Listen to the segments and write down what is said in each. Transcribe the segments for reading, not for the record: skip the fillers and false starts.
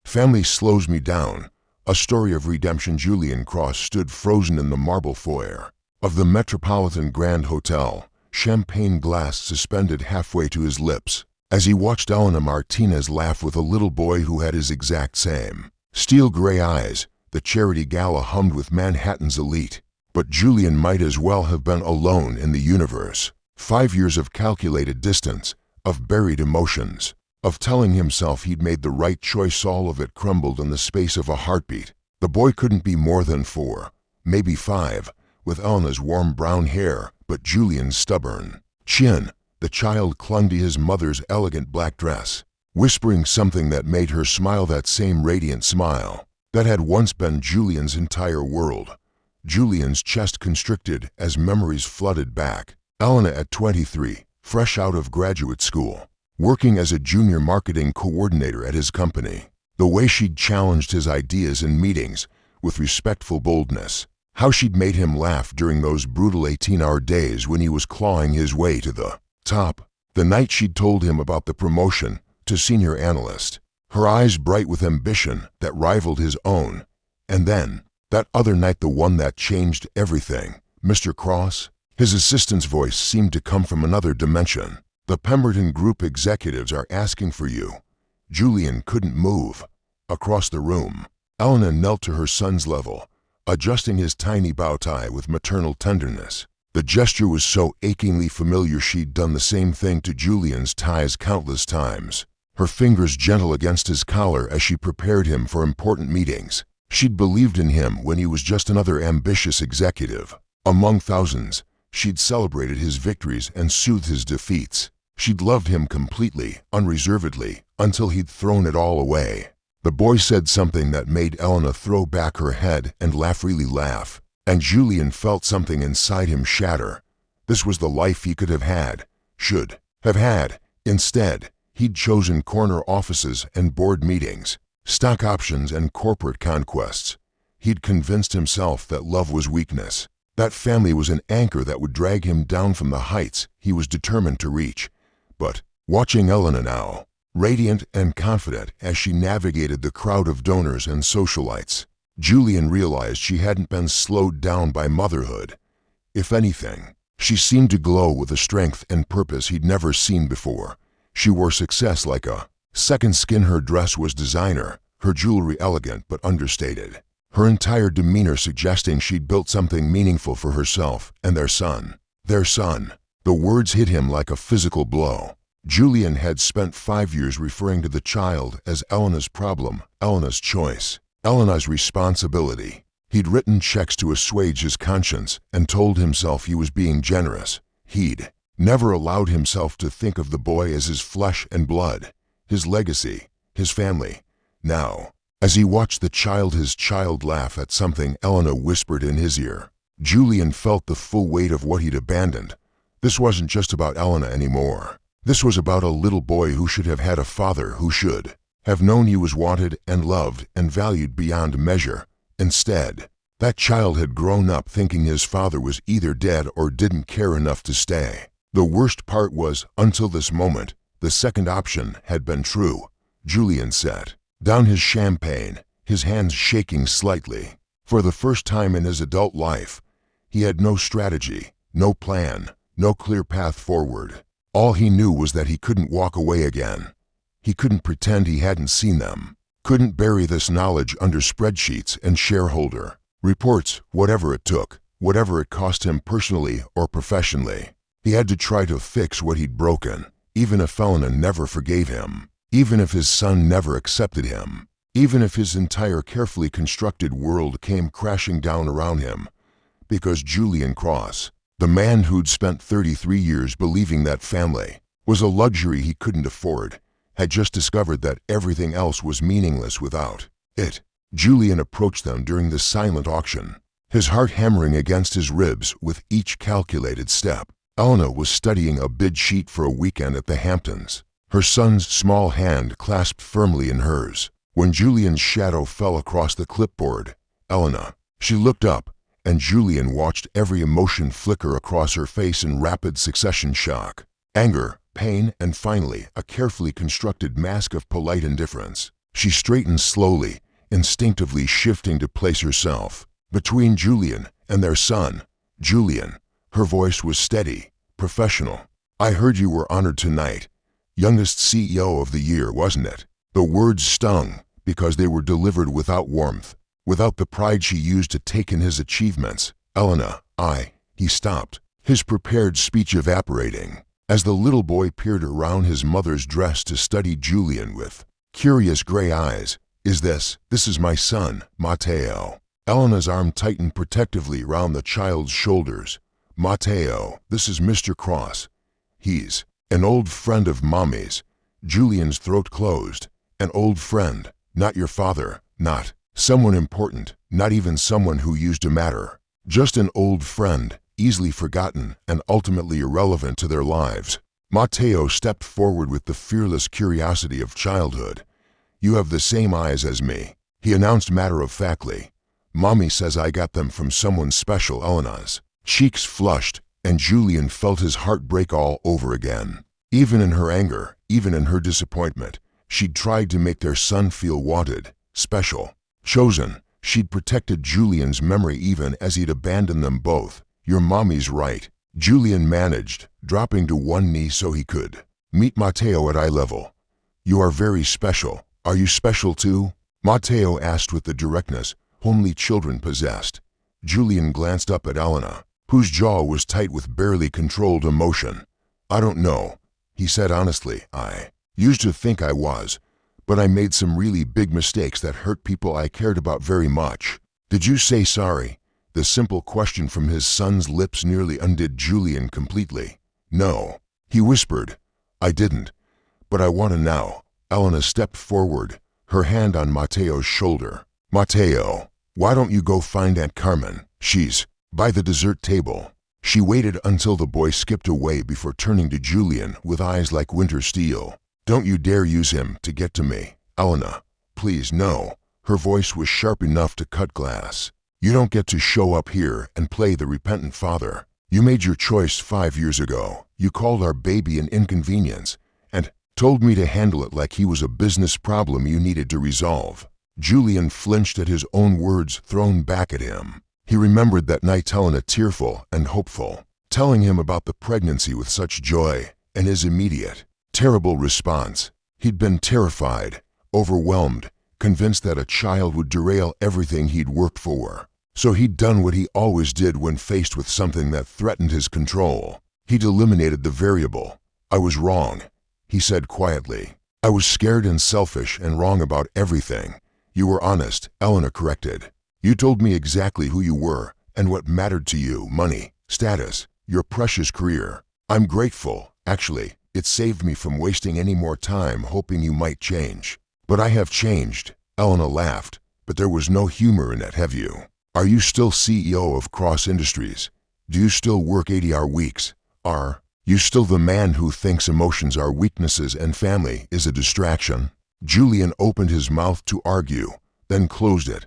Family slows me down. A story of redemption. Julian Cross stood frozen in the marble foyer of the Metropolitan Grand Hotel, champagne glass suspended halfway to his lips, as he watched Elena Martinez laugh with a little boy who had his exact same steel gray eyes. The charity gala hummed with Manhattan's elite, but Julian might as well have been alone in the universe. 5 years of calculated distance, of buried emotions, of telling himself he'd made the right choice. All of it crumbled in the space of a heartbeat. The boy couldn't be more than 4, maybe 5, with Elena's warm brown hair, but Julian's stubborn chin. The child clung to his mother's elegant black dress, whispering something that made her smile, that same radiant smile that had once been Julian's entire world. Julian's chest constricted as memories flooded back. Elena at 23, fresh out of graduate school, working as a junior marketing coordinator at his company. The way she'd challenged his ideas in meetings with respectful boldness. How she'd made him laugh during those brutal 18-hour days when he was clawing his way to the top. The night she'd told him about the promotion to senior analyst, her eyes bright with ambition that rivaled his own. And then, that other night, the one that changed everything. Mr. Cross? His assistant's voice seemed to come from another dimension. The Pemberton Group executives are asking for you. Julian couldn't move. Across the room, Elena knelt to her son's level, adjusting his tiny bow tie with maternal tenderness. The gesture was so achingly familiar. She'd done the same thing to Julian's ties countless times, her fingers gentle against his collar as she prepared him for important meetings. She'd believed in him when he was just another ambitious executive among thousands. She'd celebrated his victories and soothed his defeats. She'd loved him completely, unreservedly, until he'd thrown it all away. The boy said something that made Elena throw back her head and really laugh, and Julian felt something inside him shatter. This was the life he could have had, should have had. Instead, he'd chosen corner offices and board meetings, stock options and corporate conquests. He'd convinced himself that love was weakness, that family was an anchor that would drag him down from the heights he was determined to reach. But, watching Elena now, radiant and confident as she navigated the crowd of donors and socialites, Julian realized she hadn't been slowed down by motherhood. If anything, she seemed to glow with a strength and purpose he'd never seen before. She wore success like a second skin. Her dress was designer, her jewelry elegant but understated, her entire demeanor suggesting she'd built something meaningful for herself and their son. Their son. The words hit him like a physical blow. Julian had spent 5 years referring to the child as Elena's problem, Elena's choice, Elena's responsibility. He'd written checks to assuage his conscience and told himself he was being generous. He'd never allowed himself to think of the boy as his flesh and blood, his legacy, his family. Now, as he watched his child laugh at something Elena whispered in his ear, Julian felt the full weight of what he'd abandoned. This wasn't just about Elena anymore. This was about a little boy who should have had a father who should have known he was wanted and loved and valued beyond measure. Instead, that child had grown up thinking his father was either dead or didn't care enough to stay. The worst part was, until this moment, the second option had been true. Julian set down his champagne, his hands shaking slightly. For the first time in his adult life, he had no strategy, no plan, no clear path forward. All he knew was that he couldn't walk away again. He couldn't pretend he hadn't seen them, couldn't bury this knowledge under spreadsheets and shareholder reports, whatever it took, whatever it cost him personally or professionally. He had to try to fix what he'd broken, even if Elena never forgave him, even if his son never accepted him, even if his entire carefully constructed world came crashing down around him. Because Julian Cross, the man who'd spent 33 years believing that family was a luxury he couldn't afford, had just discovered that everything else was meaningless without it. Julian approached them during the silent auction, his heart hammering against his ribs with each calculated step. Elena was studying a bid sheet for a weekend at the Hamptons, her son's small hand clasped firmly in hers. When Julian's shadow fell across the clipboard, Elena, she looked up, and Julian watched every emotion flicker across her face in rapid succession: shock, anger, pain, and finally a carefully constructed mask of polite indifference. She straightened slowly, instinctively shifting to place herself between Julian and their son. Julian. Her voice was steady, professional. I heard you were honored tonight. Youngest CEO of the year, wasn't it? The words stung because they were delivered without warmth, without the pride she used to take in his achievements. Elena, he stopped, his prepared speech evaporating, as the little boy peered around his mother's dress to study Julian with curious gray eyes. This is my son, Matteo. Elena's arm tightened protectively round the child's shoulders. Matteo, this is Mr. Cross. He's an old friend of Mommy's. Julian's throat closed. An old friend, not your father, not someone important, not even someone who used to matter. Just an old friend, easily forgotten and ultimately irrelevant to their lives. Matteo stepped forward with the fearless curiosity of childhood. You have the same eyes as me, he announced matter-of-factly. Mommy says I got them from someone special. Elena's cheeks flushed, and Julian felt his heart break all over again. Even in her anger, even in her disappointment, she'd tried to make their son feel wanted, special, chosen. She'd protected Julian's memory even as he'd abandoned them both. Your mommy's right, Julian managed, dropping to one knee so he could meet Matteo at eye level. You are very special. Are you special too? Matteo asked with the directness only children possessed. Julian glanced up at Elena, whose jaw was tight with barely controlled emotion. I don't know, he said honestly. I used to think I was, but I made some really big mistakes that hurt people I cared about very much. Did you say sorry? The simple question from his son's lips nearly undid Julian completely. No, he whispered. I didn't, but I want to now. Elena stepped forward, her hand on Matteo's shoulder. Matteo, why don't you go find Aunt Carmen? She's by the dessert table. She waited until the boy skipped away before turning to Julian with eyes like winter steel. Don't you dare use him to get to me. Elena, please no. Her voice was sharp enough to cut glass. You don't get to show up here and play the repentant father. You made your choice 5 years ago. You called our baby an inconvenience and told me to handle it like he was a business problem you needed to resolve. Julian flinched at his own words thrown back at him. He remembered that night, Elena tearful and hopeful, telling him about the pregnancy with such joy, and his immediate, terrible response. He'd been terrified, overwhelmed, convinced that a child would derail everything he'd worked for. So he'd done what he always did when faced with something that threatened his control. He'd eliminated the variable. I was wrong, he said quietly. I was scared and selfish and wrong about everything. You were honest, Elena corrected. You told me exactly who you were and what mattered to you: money, status, your precious career. I'm grateful, actually. It saved me from wasting any more time hoping you might change. But I have changed. Elena laughed, but there was no humor in it. Have you? Are you still CEO of Cross Industries? Do you still work 80-hour weeks? Are you still the man who thinks emotions are weaknesses and family is a distraction? Julian opened his mouth to argue, then closed it.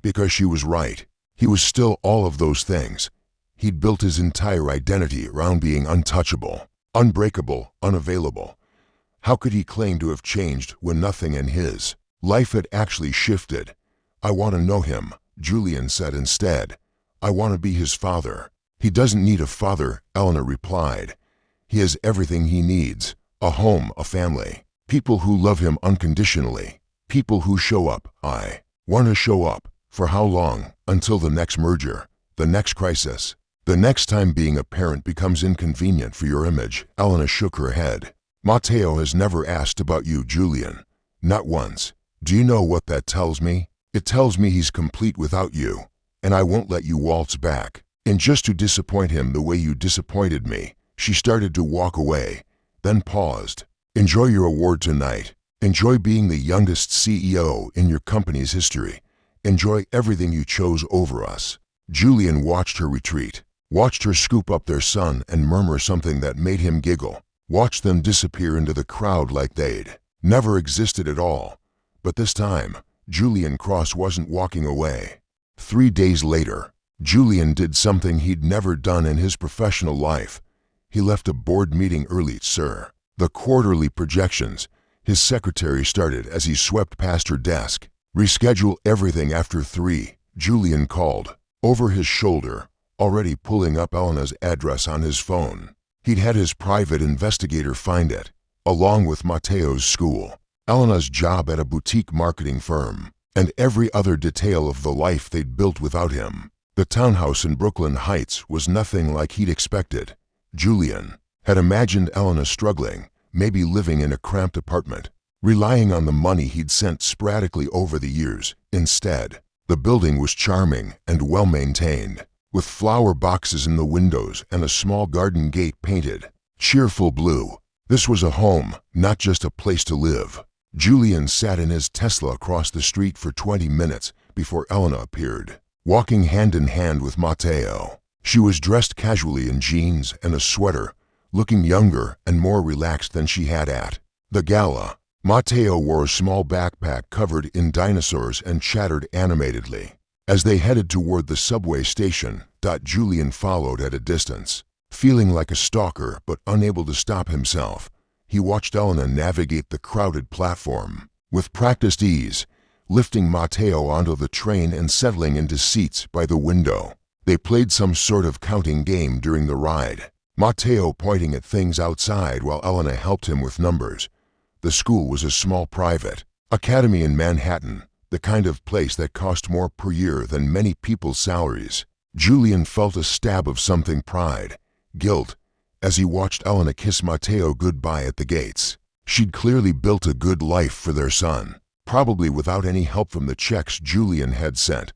Because she was right. He was still all of those things. He'd built his entire identity around being untouchable, unbreakable, unavailable. How could he claim to have changed when nothing in his life had actually shifted? I want to know him, Julian said instead. I want to be his father. He doesn't need a father, Elena replied. He has everything he needs: a home, a family, people who love him unconditionally, people who show up. I want to show up. For how long? Until the next merger, the next crisis, the next time being a parent becomes inconvenient for your image. Elena shook her head. Matteo has never asked about you, Julian. Not once. Do you know what that tells me? It tells me he's complete without you, and I won't let you waltz back. And just to disappoint him the way you disappointed me. She started to walk away, then paused. Enjoy your award tonight. Enjoy being the youngest CEO in your company's history. Enjoy everything you chose over us. Julian watched her retreat, watched her scoop up their son and murmur something that made him giggle, watched them disappear into the crowd like they'd never existed at all. But this time, Julian Cross wasn't walking away. 3 days later, Julian did something he'd never done in his professional life. He left a board meeting early, sir. The quarterly projections. His secretary started as he swept past her desk. "Reschedule everything after 3, Julian called, over his shoulder, already pulling up Elena's address on his phone. He'd had his private investigator find it, along with Matteo's school, Elena's job at a boutique marketing firm, and every other detail of the life they'd built without him. The townhouse in Brooklyn Heights was nothing like he'd expected. Julian had imagined Elena struggling, maybe living in a cramped apartment, relying on the money he'd sent sporadically over the years. Instead, the building was charming and well-maintained, with flower boxes in the windows and a small garden gate painted cheerful blue. This was a home, not just a place to live. Julian sat in his Tesla across the street for 20 minutes before Elena appeared, walking hand in hand with Matteo. She was dressed casually in jeans and a sweater, looking younger and more relaxed than she had at the gala. Matteo wore a small backpack covered in dinosaurs and chattered animatedly. As they headed toward the subway station, Julian followed at a distance. Feeling like a stalker but unable to stop himself, he watched Elena navigate the crowded platform. With practiced ease, lifting Matteo onto the train and settling into seats by the window. They played some sort of counting game during the ride, Matteo pointing at things outside while Elena helped him with numbers. The school was a small private academy in Manhattan, the kind of place that cost more per year than many people's salaries. Julian felt a stab of something pride, guilt, as he watched Elena kiss Matteo goodbye at the gates. She'd clearly built a good life for their son, probably without any help from the checks Julian had sent.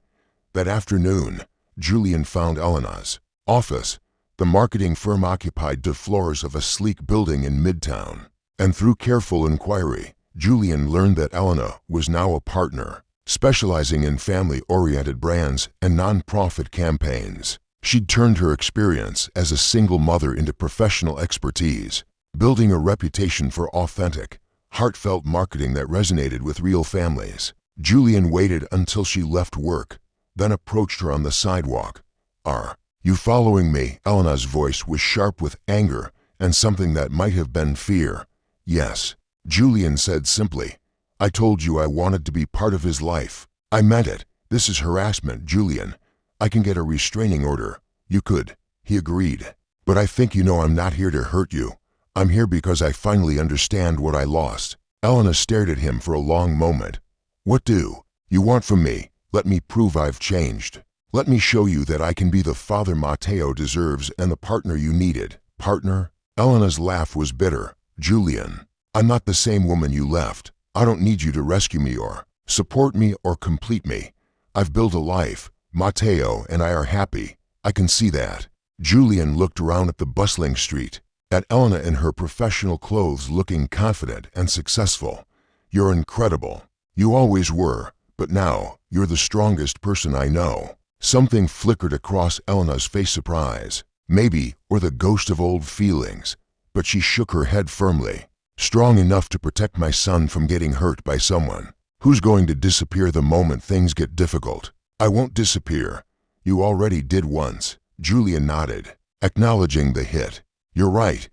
That afternoon, Julian found Elena's office. The marketing firm occupied 2 floors of a sleek building in Midtown, and through careful inquiry, Julian learned that Elena was now a partner, specializing in family-oriented brands and non-profit campaigns. She'd turned her experience as a single mother into professional expertise, building a reputation for authentic, heartfelt marketing that resonated with real families. Julian waited until she left work, then approached her on the sidewalk. "Are you following me?" Elena's voice was sharp with anger and something that might have been fear. "Yes," Julian said simply. "I told you I wanted to be part of his life. I meant it. This is harassment, Julian. I can get a restraining order." "You could," he agreed. "But I think you know I'm not here to hurt you. I'm here because I finally understand what I lost." Elena stared at him for a long moment. "What do you want from me?" "Let me prove I've changed. Let me show you that I can be the father Matteo deserves and the partner you needed." "Partner?" Elena's laugh was bitter. "Julian, I'm not the same woman you left. I don't need you to rescue me or support me or complete me. I've built a life. Matteo and I are happy. I can see that." Julian looked around at the bustling street, at Elena in her professional clothes looking confident and successful. "You're incredible. You always were, but now you're the strongest person I know." Something flickered across Elena's face, surprise, maybe, or the ghost of old feelings, but she shook her head firmly. "Strong enough to protect my son from getting hurt by someone who's going to disappear the moment things get difficult." "I won't disappear. You already did once." Julian nodded, acknowledging the hit. "You're right.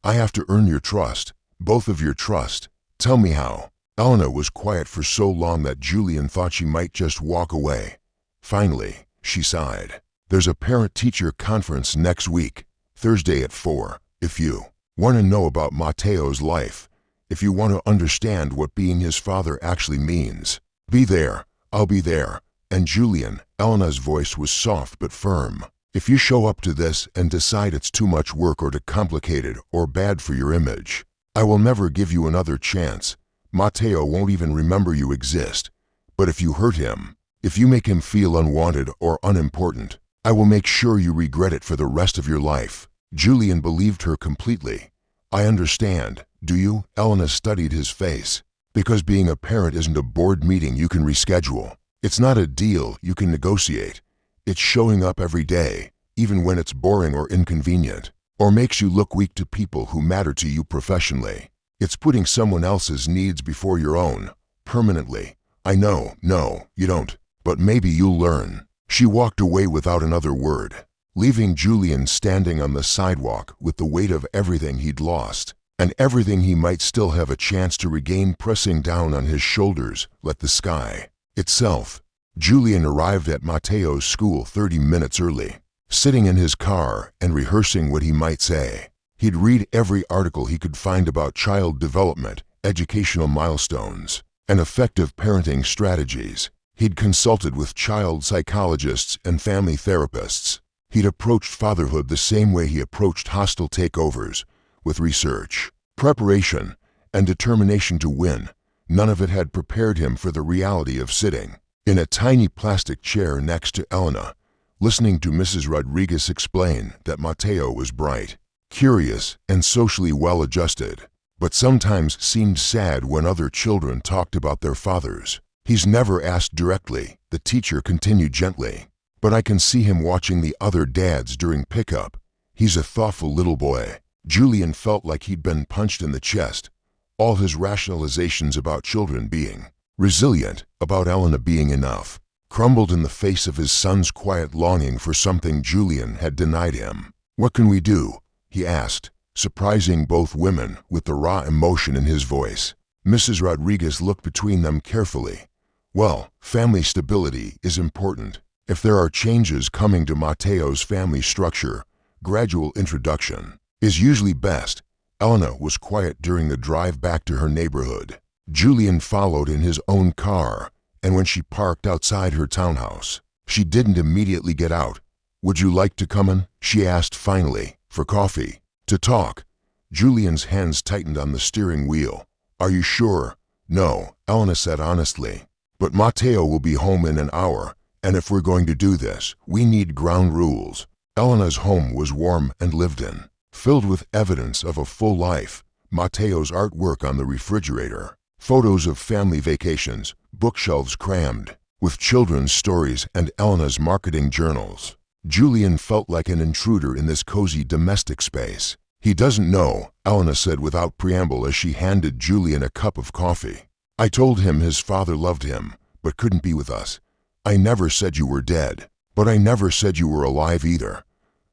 I have to earn your trust, both of your trust. Tell me how." Elena was quiet for so long that Julian thought she might just walk away. Finally, she sighed. "There's a parent-teacher conference next week, Thursday at 4. If you want to know about Matteo's life, if you want to understand what being his father actually means, be there. I'll be there." And Julian, Elena's voice was soft but firm, "If you show up to this and decide it's too much work or too complicated or bad for your image, I will never give you another chance. Matteo won't even remember you exist. But if you hurt him, if you make him feel unwanted or unimportant, I will make sure you regret it for the rest of your life." Julian believed her completely. "I understand. Do you?" Elena studied his face. "Because being a parent isn't a board meeting you can reschedule. It's not a deal you can negotiate. It's showing up every day, even when it's boring or inconvenient, or makes you look weak to people who matter to you professionally. It's putting someone else's needs before your own, permanently. I know, no, you don't, but maybe you'll learn." She walked away without another word, leaving Julian standing on the sidewalk with the weight of everything he'd lost. and everything he might still have a chance to regain pressing down on his shoulders, let the sky itself. Julian arrived at Mateo's school 30 minutes early, sitting in his car and rehearsing what he might say. He'd read every article he could find about child development, educational milestones, and effective parenting strategies. He'd consulted with child psychologists and family therapists. He'd approached fatherhood the same way he approached hostile takeovers, with research, preparation, and determination to win. None of it had prepared him for the reality of sitting in a tiny plastic chair next to Elena, listening to Mrs. Rodriguez explain that Mateo was bright, curious, and socially well-adjusted, but sometimes seemed sad when other children talked about their fathers. He's never asked directly, the teacher continued gently, but I can see him watching the other dads during pickup. He's a thoughtful little boy. Julian felt like he'd been punched in the chest. All his rationalizations about children being resilient, about Elena being enough, crumbled in the face of his son's quiet longing for something Julian had denied him. "What can we do?" he asked, surprising both women with the raw emotion in his voice. Mrs. Rodriguez looked between them carefully. "Well, family stability is important. If there are changes coming to Mateo's family structure, gradual introduction is usually best." Elena was quiet during the drive back to her neighborhood. Julian followed in his own car, and when she parked outside her townhouse, she didn't immediately get out. "Would you like to come in?" she asked finally. "For coffee? To talk?" Julian's hands tightened on the steering wheel. "Are you sure?" "No," Elena said honestly. "But Mateo will be home in an hour, and if we're going to do this, we need ground rules." Elena's home was warm and lived in, filled with evidence of a full life. Mateo's artwork on the refrigerator, photos of family vacations, bookshelves crammed with children's stories, and Elena's marketing journals. Julian felt like an intruder in this cozy domestic space. "He doesn't know," Elena said without preamble as she handed Julian a cup of coffee. "I told him his father loved him, but couldn't be with us. I never said you were dead, but I never said you were alive either.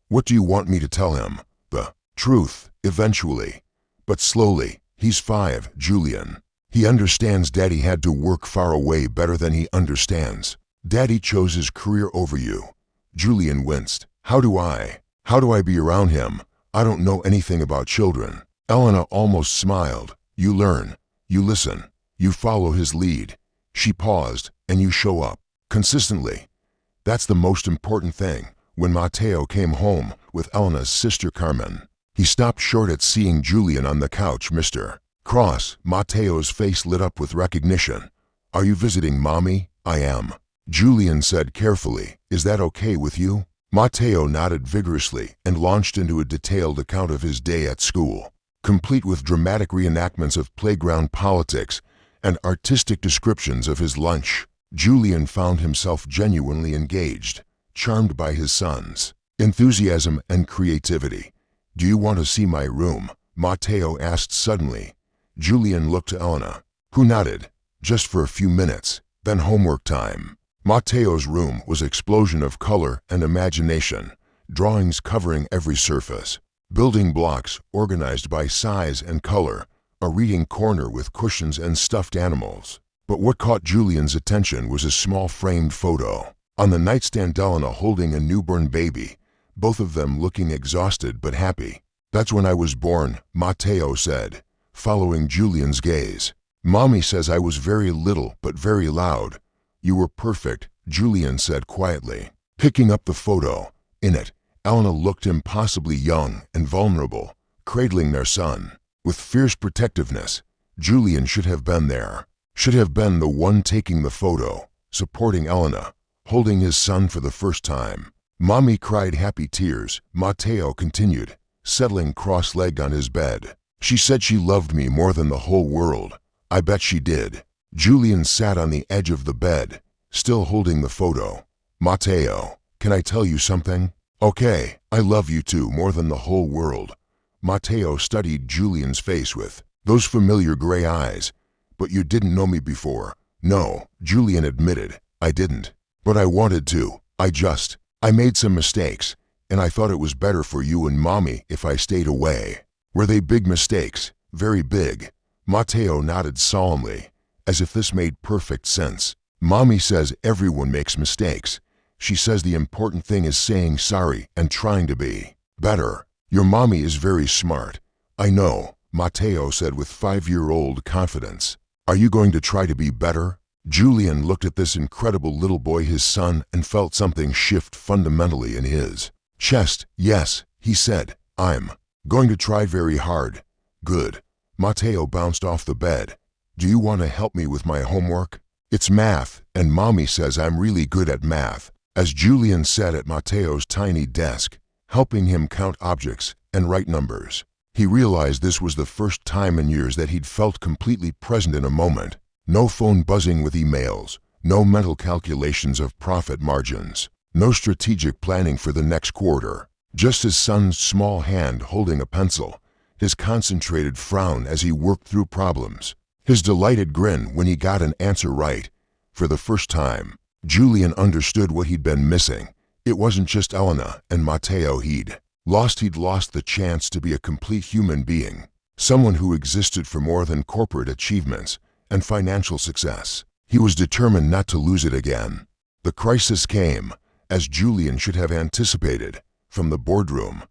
What do you want me to tell him?" "The truth, eventually. But slowly. He's 5, Julian. He understands Daddy had to work far away better than he understands. Daddy chose his career over you." Julian winced. How do I be around him? I don't know anything about children." Elena almost smiled. "You learn. You listen. You follow his lead." She paused. "And you show up. Consistently. That's the most important thing." When Mateo came home with Elena's sister Carmen, he stopped short at seeing Julian on the couch. "Mr. Cross." Mateo's face lit up with recognition. "Are you visiting Mommy?" "I am," Julian said carefully. "Is that okay with you?" Mateo nodded vigorously and launched into a detailed account of his day at school, complete with dramatic reenactments of playground politics and artistic descriptions of his lunch. Julian found himself genuinely engaged, charmed by his son's enthusiasm and creativity. "Do you want to see my room?" Mateo asked suddenly. Julian looked to Elena, who nodded. "Just for a few minutes, then homework time." Mateo's room was an explosion of color and imagination, drawings covering every surface, building blocks organized by size and color, a reading corner with cushions and stuffed animals. But what caught Julian's attention was a small framed photo. On the nightstand, Elena holding a newborn baby, both of them looking exhausted but happy. "That's when I was born," Mateo said, following Julian's gaze. "Mommy says I was very little but very loud." "You were perfect," Julian said quietly, picking up the photo. In it, Elena looked impossibly young and vulnerable, cradling their son with fierce protectiveness. Julian should have been there, should have been the one taking the photo, supporting Elena, holding his son for the first time. "Mommy cried happy tears," Mateo continued, settling cross-legged on his bed. "She said she loved me more than the whole world. I bet she did." Julian sat on the edge of the bed, still holding the photo. "Mateo, can I tell you something?" "Okay, I love you too more than the whole world." Mateo studied Julian's face with those familiar gray eyes. "But you didn't know me before." "No," Julian admitted, "I didn't. But I wanted to. I made some mistakes, and I thought it was better for you and Mommy if I stayed away." Were they big mistakes? Very big. Matteo nodded solemnly, as if this made perfect sense. Mommy says everyone makes mistakes. She says the important thing is saying sorry and trying to be better. Your mommy is very smart. I know, Matteo said with 5-year-old confidence. Are you going to try to be better? Julian looked at this incredible little boy, his son, and felt something shift fundamentally in his chest. Yes, he said, I'm going to try very hard. Good. Matteo bounced off the bed. Do you want to help me with my homework? It's math, and Mommy says I'm really good at math. As Julian sat at Matteo's tiny desk, helping him count objects and write numbers, he realized this was the first time in years that he'd felt completely present in a moment. No phone buzzing with emails, no mental calculations of profit margins, no strategic planning for the next quarter. Just his son's small hand holding a pencil, his concentrated frown as he worked through problems, his delighted grin when he got an answer right. For the first time, Julian understood what he'd been missing. It wasn't just Elena and Matteo he'd lost the chance to be a complete human being, someone who existed for more than corporate achievements and financial success. He was determined not to lose it again. The crisis came, as Julian should have anticipated, from the boardroom.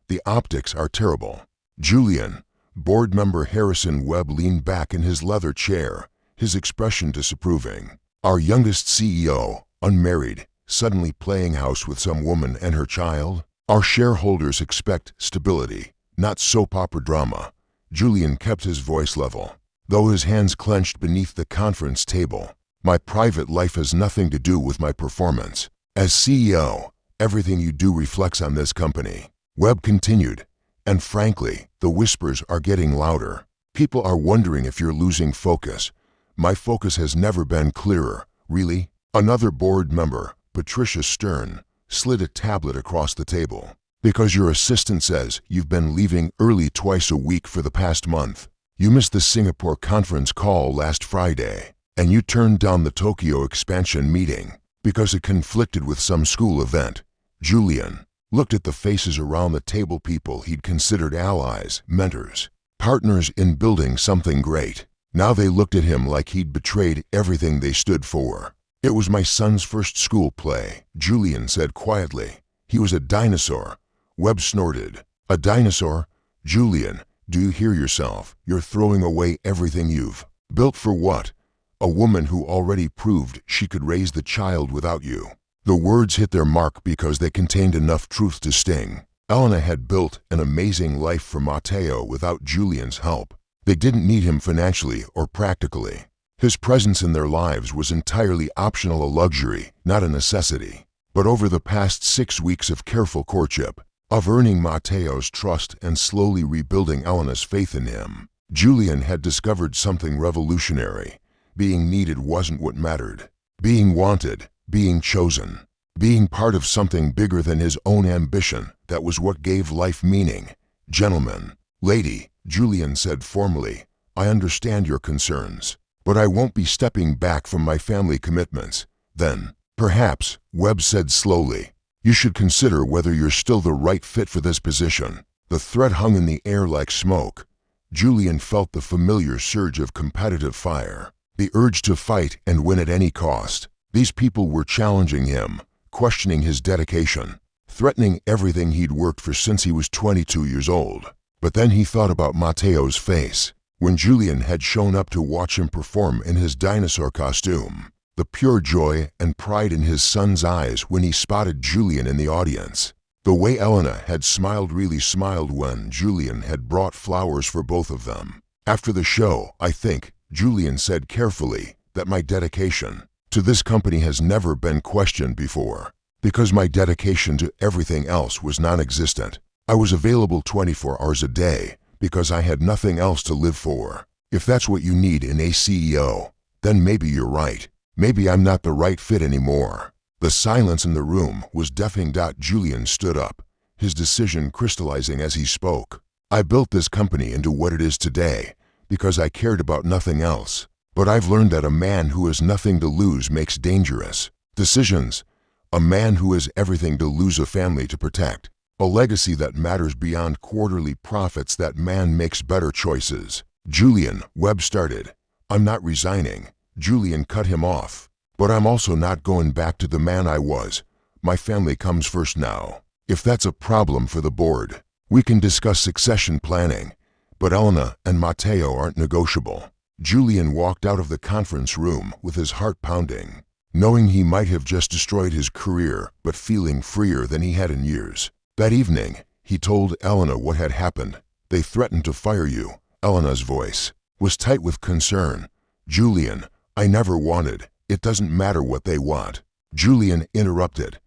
The optics are terrible. Julian, board member Harrison Webb leaned back in his leather chair, his expression disapproving. Our youngest CEO, unmarried, suddenly playing house with some woman and her child? Our shareholders expect stability, not soap opera drama. Julian kept his voice level, though his hands clenched beneath the conference table. My private life has nothing to do with my performance. As CEO, everything you do reflects on this company. Webb continued, and frankly, the whispers are getting louder. People are wondering if you're losing focus. My focus has never been clearer, really. Another board member, Patricia Stern, slid a tablet across the table. Because your assistant says you've been leaving early twice a week for the past month. You missed the Singapore conference call last Friday, and you turned down the Tokyo expansion meeting because it conflicted with some school event. Julian looked at the faces around the table, people he'd considered allies, mentors, partners in building something great. Now they looked at him like he'd betrayed everything they stood for. It was my son's first school play, Julian said quietly. He was a dinosaur. Webb snorted. A dinosaur? Julian, do you hear yourself? You're throwing away everything you've built for what? A woman who already proved she could raise the child without you. The words hit their mark because they contained enough truth to sting. Elena had built an amazing life for Matteo without Julian's help. They didn't need him financially or practically. His presence in their lives was entirely optional, a luxury, not a necessity. But over the past 6 weeks of careful courtship, of earning Matteo's trust and slowly rebuilding Elena's faith in him, Julian had discovered something revolutionary. Being needed wasn't what mattered. Being wanted, being chosen, being part of something bigger than his own ambition, that was what gave life meaning. Gentlemen, lady, Julian said formally, I understand your concerns, but I won't be stepping back from my family commitments. Then, perhaps, Webb said slowly, you should consider whether you're still the right fit for this position. The threat hung in the air like smoke. Julian felt the familiar surge of competitive fire, the urge to fight and win at any cost. These people were challenging him, questioning his dedication, threatening everything he'd worked for since he was 22 years old. But then he thought about Matteo's face, when Julian had shown up to watch him perform in his dinosaur costume. The pure joy and pride in his son's eyes when he spotted Julian in the audience. The way Elena had really smiled when Julian had brought flowers for both of them. After the show, I think, Julian said carefully, that my dedication to this company has never been questioned before, because my dedication to everything else was non-existent. I was available 24 hours a day because I had nothing else to live for. If that's what you need in a CEO, then maybe you're right. Maybe I'm not the right fit anymore. The silence in the room was deafening. Julian stood up, his decision crystallizing as he spoke. I built this company into what it is today because I cared about nothing else. But I've learned that a man who has nothing to lose makes dangerous decisions. A man who has everything to lose, a family to protect, A legacy that matters beyond quarterly profits. That man makes better choices. Julian, Webb started. I'm not resigning. Julian cut him off. But I'm also not going back to the man I was. My family comes first now. If that's a problem for the board, we can discuss succession planning. But Elena and Matteo aren't negotiable. Julian walked out of the conference room with his heart pounding, knowing he might have just destroyed his career, but feeling freer than he had in years. That evening, he told Elena what had happened. They threatened to fire you. Elena's voice was tight with concern. Julian, I never wanted. It doesn't matter what they want. Julian interrupted.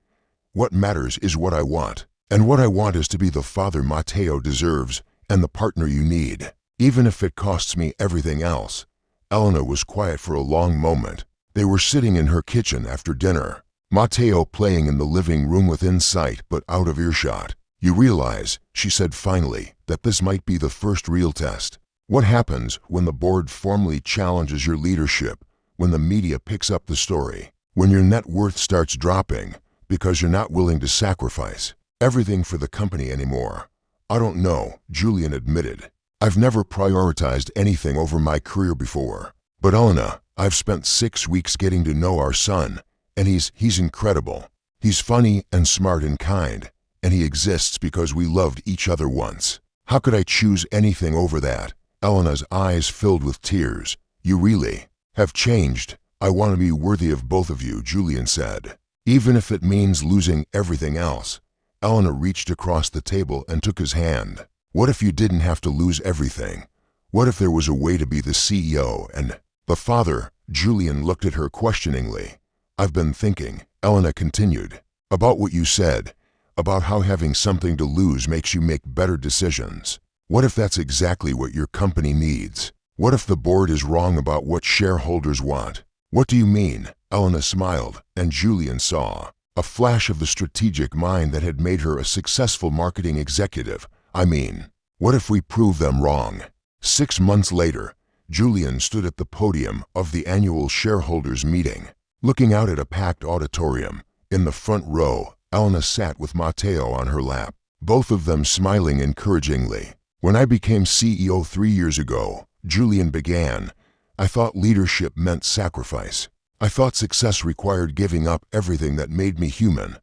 What matters is what I want. And what I want is to be the father Matteo deserves and the partner you need, even if it costs me everything else. Elena was quiet for a long moment. They were sitting in her kitchen after dinner, Matteo playing in the living room within sight but out of earshot. You realize, she said finally, that this might be the first real test. What happens when the board formally challenges your leadership, when the media picks up the story, when your net worth starts dropping because you're not willing to sacrifice everything for the company anymore? I don't know, Julian admitted. I've never prioritized anything over my career before. But Elena, I've spent 6 weeks getting to know our son, and he's incredible. He's funny and smart and kind, and he exists because we loved each other once. How could I choose anything over that? Elena's eyes filled with tears. You really have changed. I want to be worthy of both of you, Julian said, even if it means losing everything else. Elena reached across the table and took his hand. What if you didn't have to lose everything? What if there was a way to be the CEO and the father? Julian looked at her questioningly. I've been thinking, Elena continued, about what you said, about how having something to lose makes you make better decisions. What if that's exactly what your company needs? What if the board is wrong about what shareholders want? What do you mean? Elena smiled, and Julian saw a flash of the strategic mind that had made her a successful marketing executive. I mean, what if we prove them wrong? 6 months later, Julian stood at the podium of the annual shareholders meeting, looking out at a packed auditorium. In the front row, Elena sat with Matteo on her lap, both of them smiling encouragingly. When I became CEO 3 years ago, Julian began, I thought leadership meant sacrifice. I thought success required giving up everything that made me human.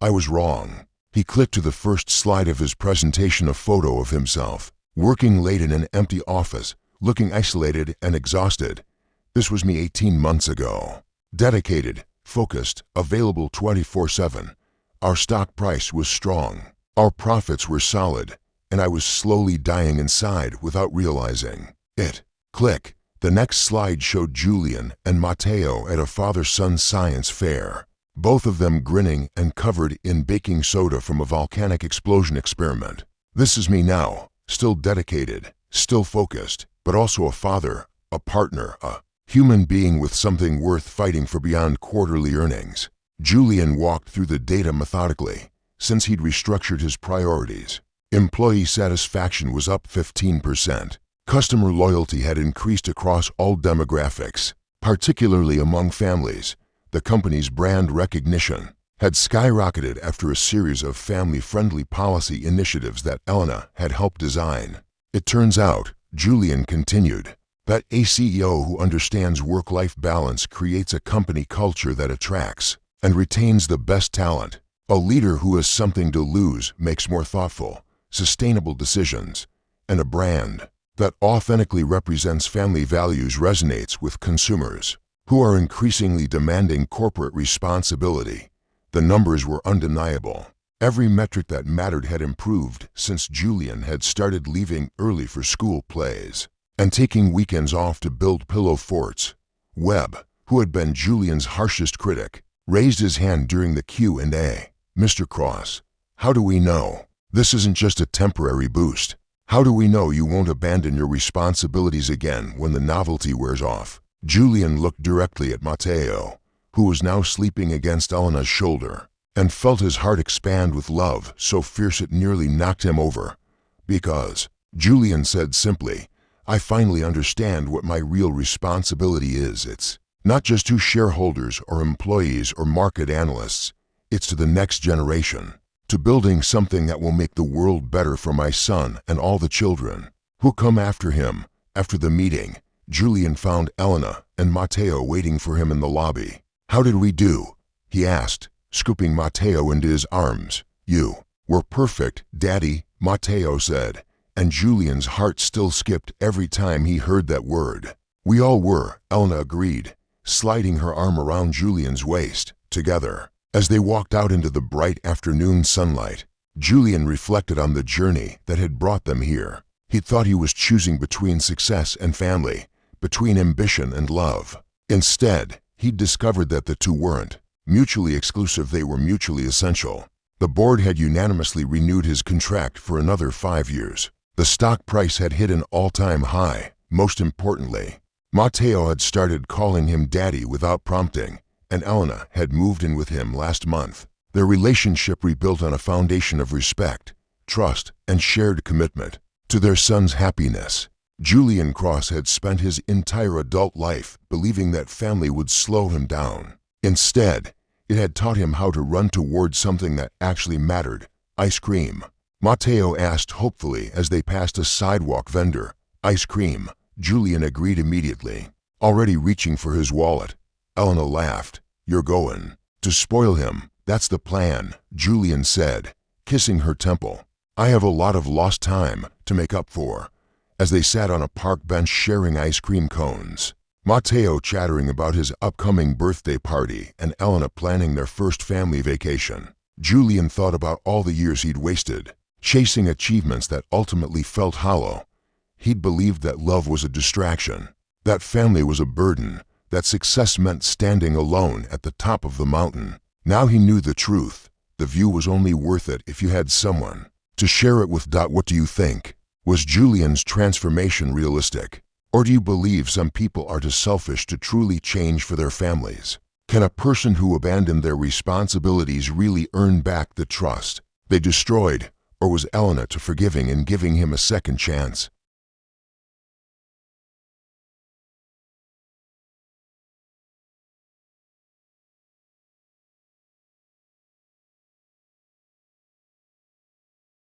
I was wrong. He clicked to the first slide of his presentation, a photo of himself, working late in an empty office, looking isolated and exhausted. This was me 18 months ago. Dedicated, focused, available 24/7. Our stock price was strong. Our profits were solid, and I was slowly dying inside without realizing it. Click. The next slide showed Julian and Matteo at a father-son science fair, both of them grinning and covered in baking soda from a volcanic explosion experiment. This is me now, still dedicated, still focused, but also a father, a partner, a human being with something worth fighting for beyond quarterly earnings. Julian walked through the data methodically, since he'd restructured his priorities. Employee satisfaction was up 15%. Customer loyalty had increased across all demographics, particularly among families. The company's brand recognition had skyrocketed after a series of family-friendly policy initiatives that Elena had helped design. It turns out, Julian continued, that a CEO who understands work-life balance creates a company culture that attracts and retains the best talent. A leader who has something to lose makes more thoughtful, sustainable decisions, and a brand that authentically represents family values resonates with consumers, who are increasingly demanding corporate responsibility. The numbers were undeniable. Every metric that mattered had improved since Julian had started leaving early for school plays and taking weekends off to build pillow forts. Webb, who had been Julian's harshest critic, raised his hand during the Q&A. Mr. Cross, how do we know this isn't just a temporary boost? How do we know you won't abandon your responsibilities again when the novelty wears off? Julian looked directly at Matteo, who was now sleeping against Elena's shoulder, and felt his heart expand with love so fierce it nearly knocked him over. Because, Julian said simply, I finally understand what my real responsibility is. It's not just to shareholders or employees or market analysts. It's to the next generation. to building something that will make the world better for my son and all the children who come after him. After the meeting, Julian found Elena and Matteo waiting for him in the lobby. "How did we do?" he asked, scooping Matteo into his arms. "You were perfect, Daddy," Matteo said, and Julian's heart still skipped every time he heard that word. "We all were," Elena agreed, sliding her arm around Julian's waist. Together, as they walked out into the bright afternoon sunlight, Julian reflected on the journey that had brought them here. He thought he was choosing between success and family, between ambition and love. Instead, he'd discovered that the two weren't mutually exclusive, they were mutually essential. The board had unanimously renewed his contract for another 5 years. The stock price had hit an all-time high. Most importantly, Matteo had started calling him Daddy without prompting, and Elena had moved in with him last month. Their relationship rebuilt on a foundation of respect, trust, and shared commitment to their son's happiness. Julian Cross had spent his entire adult life believing that family would slow him down. Instead, it had taught him how to run towards something that actually mattered: ice cream. Matteo asked hopefully as they passed a sidewalk vendor. "Ice cream," Julian agreed immediately, already reaching for his wallet. Elena laughed. "You're going to spoil him." "That's the plan," Julian said, kissing her temple. "I have a lot of lost time to make up for," as they sat on a park bench sharing ice cream cones. Matteo chattering about his upcoming birthday party and Elena planning their first family vacation. Julian thought about all the years he'd wasted, chasing achievements that ultimately felt hollow. He'd believed that love was a distraction, that family was a burden, that success meant standing alone at the top of the mountain. Now he knew the truth. The view was only worth it if you had someone to share it with. What do you think? Was Julian's transformation realistic? Or do you believe some people are too selfish to truly change for their families? Can a person who abandoned their responsibilities really earn back the trust they destroyed? Or was Elena too forgiving in giving him a second chance?